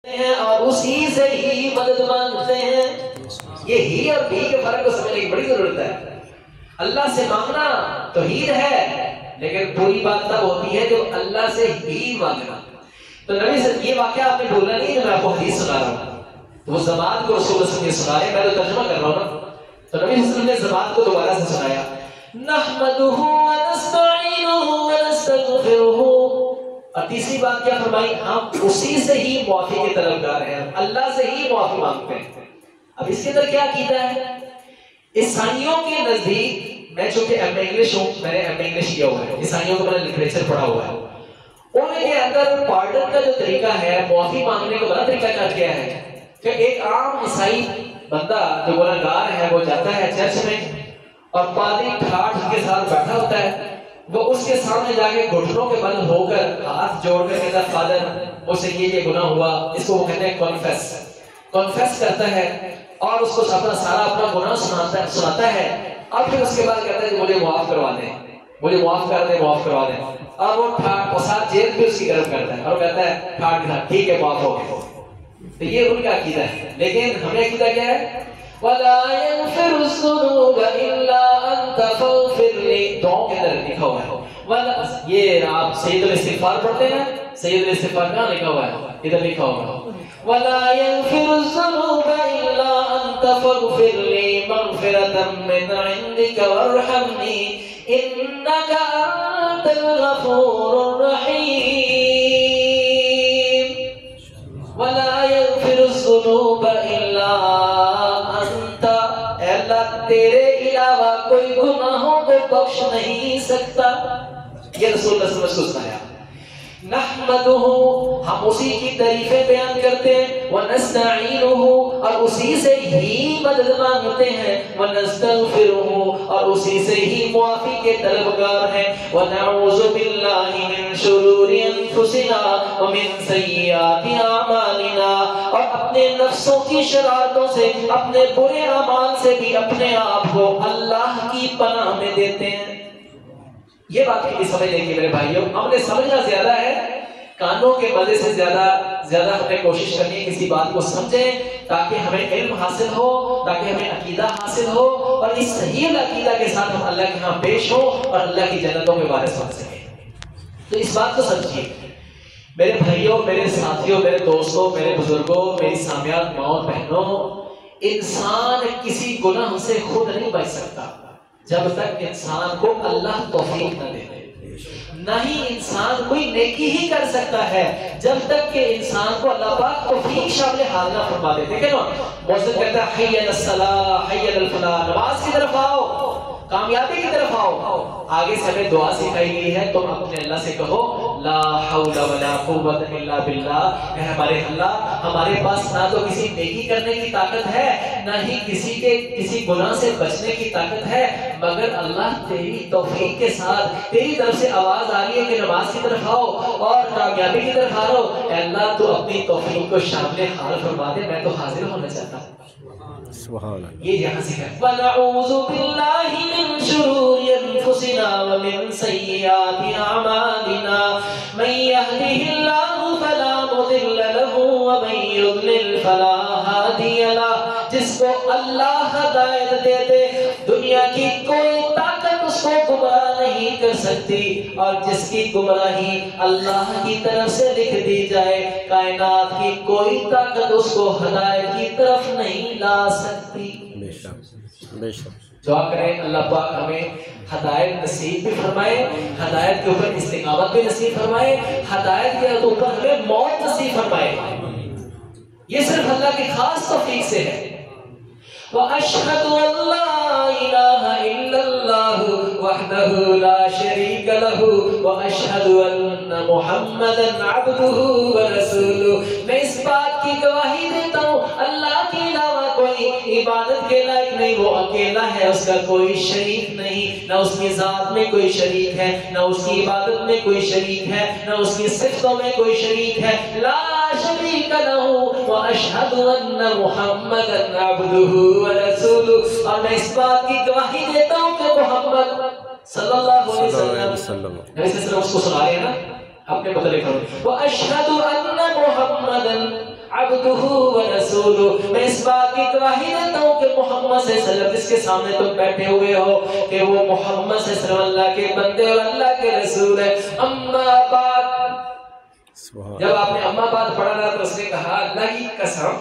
ہیں اور اسی سے ہی مدد مانگتے ہیں. یہ ہی اور بھی کے فرق کو سمجھنے کی بڑی ضرورت ہے. اللہ سے مانگنا توحید ہے، لیکن پوری بات تب ہوتی ہے جو اللہ سے ہی مانگنا. تو نبی سے یہ واقعہ آپ نے بولنا نہیں ہے، میں آپ کو حدیث سنا رہا ہوں. تو وہ زبان کو رسول اللہ صلی اللہ علیہ وسلم سنا رہے ہیں، میں تو ترجمہ کر رہا ہوں نا. تو نبی صلی اللہ علیہ وسلم نے زبان کو دوبارہ سے سنایا. نحمدہ ونستعینہ ونستغفرہ. اور تیسری بات کیا فرمائی؟ ہم اسی سے ہی معافی کے طلبگار ہیں، اللہ سے ہی معافی مانگتے ہیں. اب اس کے اندر کیا عقیدہ ہے؟ عیسائیوں کے نزدیک، میں چونکہ ایم اے انگلش ہوں، میں نے ایم اے انگلش کیا ہوا ہے، عیسائیوں کا میں نے لٹریچر پڑھا ہوا ہے. ان کے اندر پارڈن کا جو طریقہ ہے، معافی مانگنے کا بڑا طریقہ کیا ہے کہ ایک عام عیسائی بندہ جو گنہگار ہے وہ جاتا ہے چرچ میں اور پادری ٹھاٹھ کے ساتھ بیٹھا ہوتا ہے. وہ اس کے سامنے جا کے گھٹنوں کے بل ہو کر ہاتھ جوڑ کر کہتا ہے فادر مجھ سے یہ گناہ ہوا. اس کو وہ کہتے ہیں کانفیس کرتا ہے اور اس کو اپنا گناہ سناتا ہے. اور پھر اس کے بعد کہتا ہے کہ مجھے معاف کروا دیں، مجھے معاف کروا دیں. اور وہ ٹھاٹ اور ساتھ جیب بھی اس کی گرم کرتا ہے اور کہتا ہے ٹھاٹ کے ساتھ ٹھیک ہے معاف ہو گئے. تو یہ ان کا عقیدہ ہے. لیکن ہمیں عقیدہ کیا ہے؟ وَلَا يَغْفِرُ الذُّنُوبَ إِلَّا أَنْتَ فَاغْفِرْ لِي. دعاؤں کے اندر لکھا ہوا ہے. یہ آپ سید الاستغفار پڑھتے ہیں، سید الاستغفار کہاں لکھا ہوا ہے؟ ادھر لکھا ہوا ہے وَلَا يَغْفِرُ الذُّنُوبَ إِلَّا أَنْتَ فَاغْفِرْ لِي مَغْفِرَةً مِّنْ عِندِكَ وَارْحَمْنِي إِنَّكَ أَنْتَ الْغَفُورُ الرَّحِيمُ. وَلَا يَغْفِرُ الذُّنُوبَ إِلَّا أَنْتَ. اے اللہ تیرے علاوہ کوئی گناہوں کو بخش نہیں سکتا. یہ رسول اللہ صلی اللہ علیہ وسلم نے نحمدہ، ہم اسی کی تعریفیں بیان کرتے ہیں. ونستعینہ، اور اسی سے ہی مدد مانگتے ہیں. ونستغفرہ، اور اسی سے ہی معافی کے طلبگار ہیں. ونعوذ باللہ من شرور انفسنا ومن سیئات اعمالنا، اور اپنے نفسوں کی شرارتوں سے، اپنے برے اعمال سے بھی اپنے آپ کو اللہ کی پناہ میں دیتے ہیں. یہ بات کی بھی سمجھ لیں گے میرے بھائیوں. ہم نے سمجھنا زیادہ ہے، کانوں کے مزے سے زیادہ ہم نے کوشش کرنی ہے کسی بات کو سمجھیں تاکہ ہمیں علم حاصل ہو، تاکہ ہمیں عقیدہ حاصل ہو اور اس صحیح عقیدہ کے ساتھ ہم اللہ کے ہاں پیش ہو اور اللہ کی جنتوں کے وارث بن سکیں. تو اس بات کو سمجھیے میرے بھائیوں، میرے ساتھیوں، میرے دوستوں، میرے بزرگوں، میری سامعات ماؤں بہنوں، انسان کسی گناہ سے خود نہیں بچ سکتا جب تک انسان کو اللہ توفیق نہ دے. نہ ہی انسان کوئی نیکی ہی کر سکتا ہے جب تک کہ انسان کو اللہ پاک توفیق شامل حال نہ فرما دے. دیکھیں نا مؤذن کہتا ہے حی علی الصلاۃ حی علی الفلاح، نماز کی طرف آؤ، کامیابی کی طرف آؤ. آگے سے ہمیں دعا سکھائی گئی ہے، تم اپنے اللہ سے کہو لا حول ولا قوت الا باللہ. اے ہمارے اللہ، ہمارے پاس نہ تو کسی نیکی کرنے کی طاقت ہے، نہ ہی کسی گناہ سے بچنے کی طاقت ہے، مگر اللہ تیری توفیق کے ساتھ تیری طرف سے آواز آ رہی ہے کہ نماز کی طرف آؤ اور کامیابی کی طرف آ رہو. اے اللہ تو اپنی توفیق کو شامل حال فرما دے، میں تو حاضر ہونا چاہتا ہوں. یہ یہاں سے ہے وَنَعُوذُ بِاللَّهِ مِن شُرُورِ أَنفُسِنَا وَمِن سَيِّئَاتِ أَعْمَالِنَا مَن يَهْدِهِ اللَّهُ فَلَا مُضِلَّ لَهُ وَمَن يُضْلِلْ فَلَا هَادِيَ لَهُ. جس کو اللہ ہدایت دے دے دنیا کی کوئی طاقت اس کو گمراہ نہیں کر سکتی، اور جس کی گمراہی اللہ کی طرف سے لکھ دی جائے کائنات کی کوئی طاقت اس کو ہدایت کی طرف نہیں لا سکتی. بے شک دعا کریں اللہ پاک ہمیں ہدایت نصیب بھی فرمائے، ہدایت کے اوپر استقامت بھی نصیب فرمائے، ہدایت کے اوپر ہمیں موت نصیب فرمائے. یہ صرف اللہ کی خاص توفیق سے ہے. وَأَشْهَدُ أَن لَّا إِلَٰهَ إِلَّا اللَّهُ وَحْدَهُ لَا شَرِيكَ لَهُ وَأَشْهَدُ أَنَّ مُحَمَّدًا عَبْدُهُ وَرَسُولُهُ. میں اس بات کی گواہی دیتا ہوں اللہ کے علاوہ کوئی عبادت کے لائق نہیں، وہ اکیلا ہے، اس کا کوئی شریک نہیں، نہ اس کی ذات میں کوئی شریک ہے، نہ اس کی عبادت میں کوئی شریک ہے، نہ اس کی صفتوں میں کوئی شریک ہے. لا شریک لہ واشہد ان محمدًا عبدہ ورسولہ. اور میں اس بات کی گواہی دیتا ہوں کہ محمد صلی اللہ علیہ وسلم نبی صلی اللہ علیہ وسلم اس کو سنا رہے ہیں نا اپنے متعلق کرو واشہد ان محمدًا عبدہ ورسولہ، میں اس بات کی گواہی دیتا ہوں کہ محمد صلی اللہ علیہ وسلم جس کے سامنے تم بیٹھے ہوئے ہو کہ وہ محمد صلی اللہ علیہ وسلم اللہ کے بندے اور اللہ کے رسول ہے۔ اما بعد، جب آپ نے اما بعد پڑھا نا تو اس نے کہا اللہ کی قسم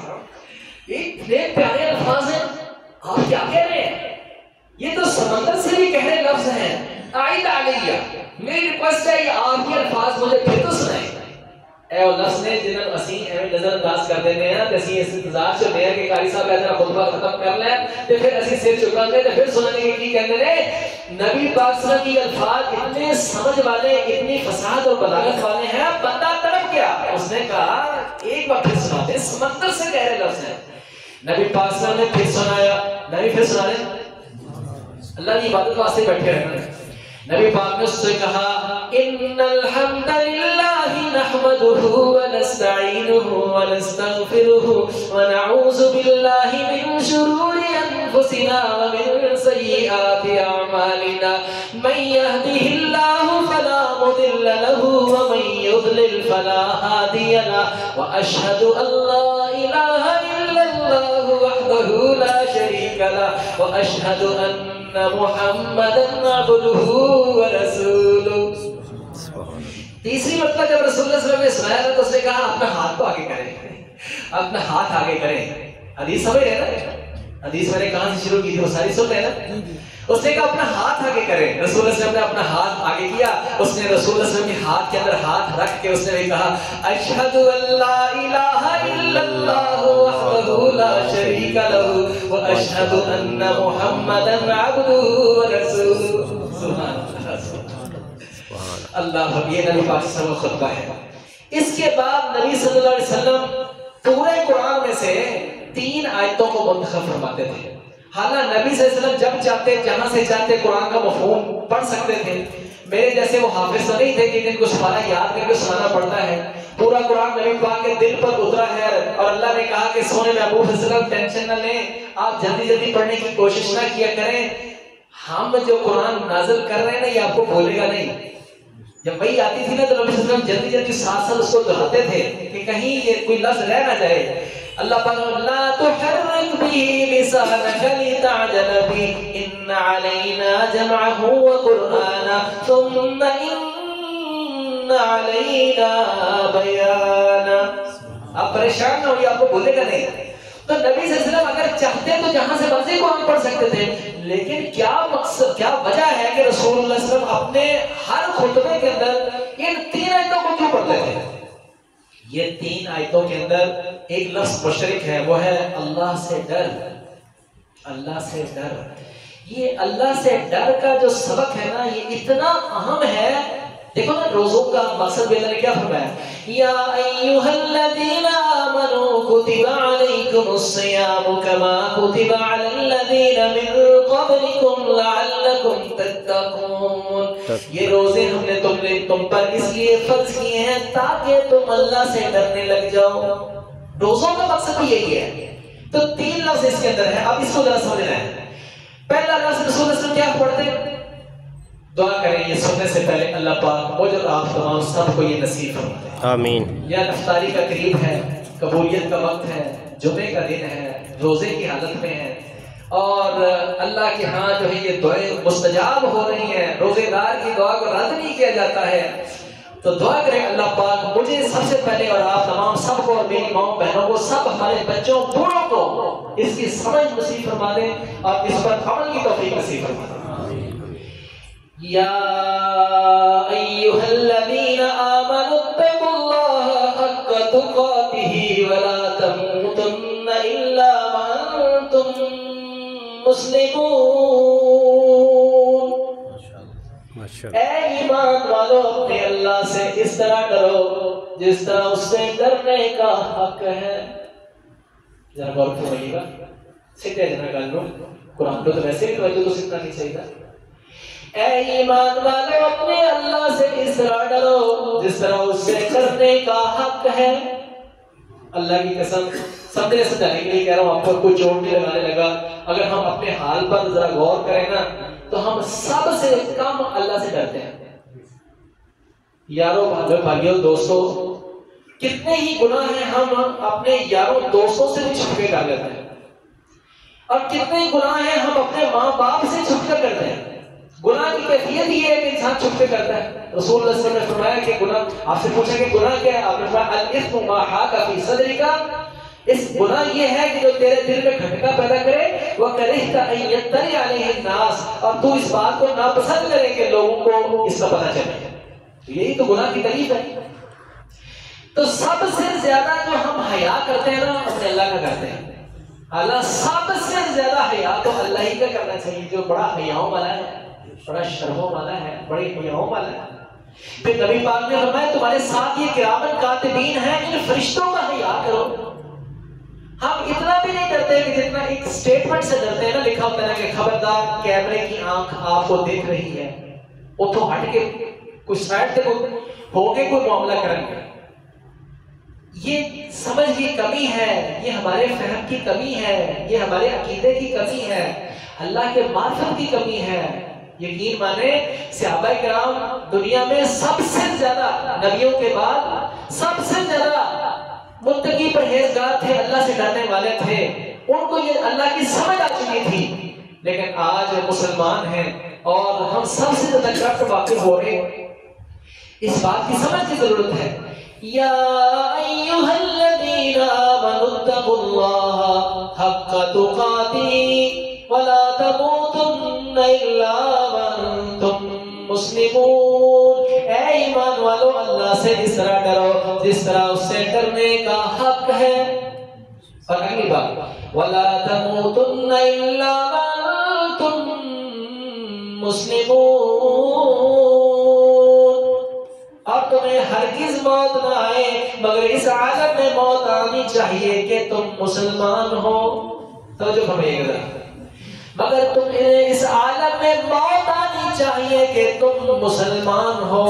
اتنے پیارے الفاظ ہیں، آپ کیا کہہ رہے ہیں؟ یہ تو سمندر سے بھی گہرے لفظ ہیں۔ آئید علیہ، میری ریکویسٹ ہے یہ آپ کے الفاظ مجھے پھر تو سنائیں۔ اے وہ لفظ نے جنہوں اسی ایویں نظر انداز کر دینے ہیں کہ اسی اس انتظار سے دے کہ قاری صاحب ایسا خطبہ ختم کر لیں تے پھر اسی سر چکا گے تے پھر سنیں گے کی کہتے ہیں۔ نبی پاک صلی اللہ علیہ وسلم کی الفاظ اتنے سمجھ والے، اتنی فصاحت اور بلاغت والے ہیں، بندہ تڑپ گیا۔ اس نے کہا ایک بار پھر سنا دے، سمندر سے گہرے لفظ ہیں۔ نبی پاک صلی اللہ علیہ وسلم نے پھر سنایا، نبی پھر سنا دیں، اللہ کی عبادت واسطے بیٹھے رہنا۔ نبی پاک نے اس سے کہا ان الحمد للہ نحمدہ ونستعینہ ونستغفرہ ونعوذ باللہ من شرور انفسنا ومن سیئات اعمالنا من یہدہ اللہ فلا مضل لہ ومن یضلل فلا ہادی لہ واشہد ان لا الہ الا اللہ وحدہ لا شریک لہ واشہد ان محمدن عبدہ ورسولہ۔ تیسری مرتبہ جب رسول اللہ صلی اللہ علیہ وسلم نے سنایا تو اس نے کہا اپنا ہاتھ تو آگے کریں، اپنا ہاتھ آگے کریں۔ حدیث سمجھ رہے نا، حدیث میں نے کہاں سے شروع کی تھی وہ ساری سن رہے نا۔ اس نے کہا اپنا ہاتھ آگے کریں، رسول اللہ صلی اللہ علیہ وسلم نے اپنا ہاتھ آگے کیا۔ اس نے رسول اللہ صلی اللہ علیہ وسلم کے ہاتھ کے اندر ہاتھ رکھ کے اس نے بھی کہا اشہد ان لا الہ الا اللہ وحدہ لا شریک لہ واشہد ان محمدن عبدہ ورسولہ۔ سبحان اللہ، یہ نبی پاک صلی اللہ علیہ وسلم کا خطبہ ہے۔ اس کے بعد نبی صلی اللہ علیہ وسلم پورے قرآن میں سے 3 آیتوں کو منتخب فرماتے تھے۔ حالانکہ نبی صلی اللہ علیہ وسلم جب چاہتے جہاں سے چاہتے قرآن کا مفہوم پڑھ سکتے تھے۔ میرے جیسے وہ حافظ تو نہیں تھے کہ جن کو سارا یاد کر کے سنانا پڑتا ہے۔ پورا قرآن نبی پاک کے دل پر اترا ہے اور اللہ نے کہا کہ سونے محبوب صلی اللہ علیہ وسلم ٹینشن نہ لیں، آپ جلدی جلدی پڑھنے کی کوشش نہ کیا کریں، ہم جو قرآن نازل کر رہے ہیں نا یہ آپ کو بھولے گا نہیں۔ جب وہی آتی تھی نا تو نبی صلی اللہ علیہ وسلم جلدی جلدی ساتھ اس کو دہراتے تھے کہ کہیں یہ کوئی لفظ رہ نہ جائے۔ اللہ پاک لا تحرک به لسانك لتعجل به ان علینا جمعه وقرآنا ثم ان علینا بیانا۔ آپ پریشان نہ ہوئے، آپ کو بھولے گا نہیں۔ تو نبی صلی اللہ علیہ وسلم اگر چاہتے تو جہاں سے مرضی قرآن پڑھ سکتے تھے، لیکن کیا مقصد، کیا وجہ ہے کہ رسول اللہ صلی اللہ علیہ وسلم اپنے ہر خطبے کے اندر ان 3 آیتوں کو کیوں پڑھتے تھے؟ یہ 3 آیتوں کے اندر ایک لفظ مشترک ہے، وہ ہے اللہ سے ڈر۔ اللہ سے ڈر، یہ اللہ سے ڈر کا جو سبق ہے نا یہ اتنا اہم ہے۔ دیکھو نا روزوں کا مقصد بھی اللہ نے کیا فرمایا، یا ایھا الذین آمنوا کتب علیکم الصیام کما کتب علی الذین من قبلکم لعلکم تتقون۔ یہ روزے ہم نے تم پر اس لیے فرض کیے ہیں تاکہ تم اللہ سے ڈرنے لگ جاؤ۔ روزوں کا مقصد بھی یہی ہے۔ تو 3 لفظ اس کے اندر ہے، اب اس کو ذرا سمجھنا ہے۔ پہلا لفظ رسول اللہ صلی اللہ علیہ وسلم کیا پڑھتے ہیں؟ دعا کریں یہ سننے سے پہلے اللہ پاک مجھ اور آپ تمام سب کو یہ نصیب فرمائے، آمین۔ یا افطاری کا قریب ہے، قبولیت کا وقت ہے، جمعے کا دن ہے، روزے کی حالت میں ہے اور اللہ کے ہاں جو ہے یہ دعائیں مستجاب ہو رہی ہیں، روزے دار کی دعا کو رد نہیں کیا جاتا ہے۔ تو دعا کریں اللہ پاک مجھے سب سے پہلے اور آپ تمام سب کو اور میری ماؤں بہنوں کو، سب ہمارے بچوں بوڑھوں کو اس کی سمجھ نصیب فرما دیں اور اس پر عمل کی توفیق نصیب فرما دیں۔ یا ایھا الذین آمنوا اتقوا اللہ حق تقاتہ ولا تموتن الا وانتم مسلمون۔ اے ایمان والو اپنے اللہ سے اس طرح ڈرو جس طرح اس سے ڈرنے کا حق ہے۔ ذرا غور فرمائیے گا، سیدھے جنا گل نو قرآن کو تو ویسے بھی توجہ تو سیکھنا نہیں چاہیے۔ اے ایمان والو اپنے اللہ سے اس طرح ڈرو جس طرح اس سے ڈرنے کا حق ہے۔ اللہ کی قسم سمجھنے سمجھانے کے لیے کہہ رہا ہوں، آپ پر کوئی چوٹ نہیں لگانے لگا۔ اگر ہم اپنے حال پر ذرا غور کریں نا تو ہم سب سے کم اللہ سے ڈرتے ہیں۔ یارو بھائیو دوستو، کتنے ہی گناہ ہیں ہم اپنے یاروں دوستوں سے بھی چھپ کے کر لیتے ہیں، اور کتنے ہی گناہ ہیں ہم اپنے ماں باپ سے چھپ کر کرتے ہیں۔ گناہ کی کیفیت یہ ہے کہ انسان چھپ کے کرتا ہے۔ رسول اللہ صلی اللہ علیہ وسلم نے فرمایا کہ گناہ، آپ سے پوچھا کہ گناہ کیا ہے، آپ نے فرمایا الاثم ما حاک فی صدرک، اس گناہ یہ ہے کہ جو تیرے دل میں کھٹکا پیدا کرے، وکرہت ان یطلع علیہ الناس، اور تو اس بات کو ناپسند کرے کہ لوگوں کو اس کا پتہ چلے۔ یہی تو گناہ کی تعریف ہے۔ تو سب سے زیادہ جو ہم حیا کرتے ہیں نا، اپنے اللہ کا کرتے ہیں۔ اللہ سب سے زیادہ حیا تو اللہ ہی کا کرنا چاہیے، جو بڑا حیاؤں والا ہے، بڑا شرموں والا ہے، بڑی حیاؤں والا ہے۔ پھر نبی پاک نے فرمایا تمہارے ساتھ یہ کرامن کاتبین ہیں، ان فرشتوں کا حیا کرو۔ ہم اتنا بھی نہیں ڈرتے کہ جتنا ایک سٹیٹمنٹ سے ڈرتے ہیں نا، لکھا ہوتا ہے کہ خبردار کیمرے کی آنکھ آپ کو دیکھ رہی ہے، اتوں ہٹ کے کچھ سائڈ سے ہو کے کوئی معاملہ کریں گے۔ یہ سمجھ کی کمی ہے، یہ ہمارے فہم کی کمی ہے، یہ ہمارے عقیدے کی کمی ہے، اللہ کے معرفت کی کمی ہے۔ یقین مانے صحابہ کرام دنیا میں سب سے زیادہ، نبیوں کے بعد سب سے زیادہ متقی پرہیزگار تھے، اللہ سے ڈرنے والے تھے، ان کو یہ اللہ کی سمجھ آ چکی تھی۔ لیکن آج مسلمان ہیں اور ہم سب سے زیادہ کرپٹ واقف ہو رہے ہیں، اس بات کی سمجھ کی ضرورت ہے۔ یا ایھا الذین آمنوا اتقوا اللہ حق تقاتہ ولا تموتن الا وانتم مسلمون۔ اے ایمان والو، اللہ سے اس طرح ڈرو جس طرح اس سے ڈرنے کا حق ہے۔ اور اگلی بات، ولا تموتن الا وانتم مسلمون، اور تمہیں ہرگز موت نہ آئے مگر اس عالم میں موت آنی چاہیے کہ تم مسلمان ہو۔ توجہ فرمائیے گا، مگر تمہیں اس عالم میں موت آنی چاہیے کہ تم مسلمان ہو۔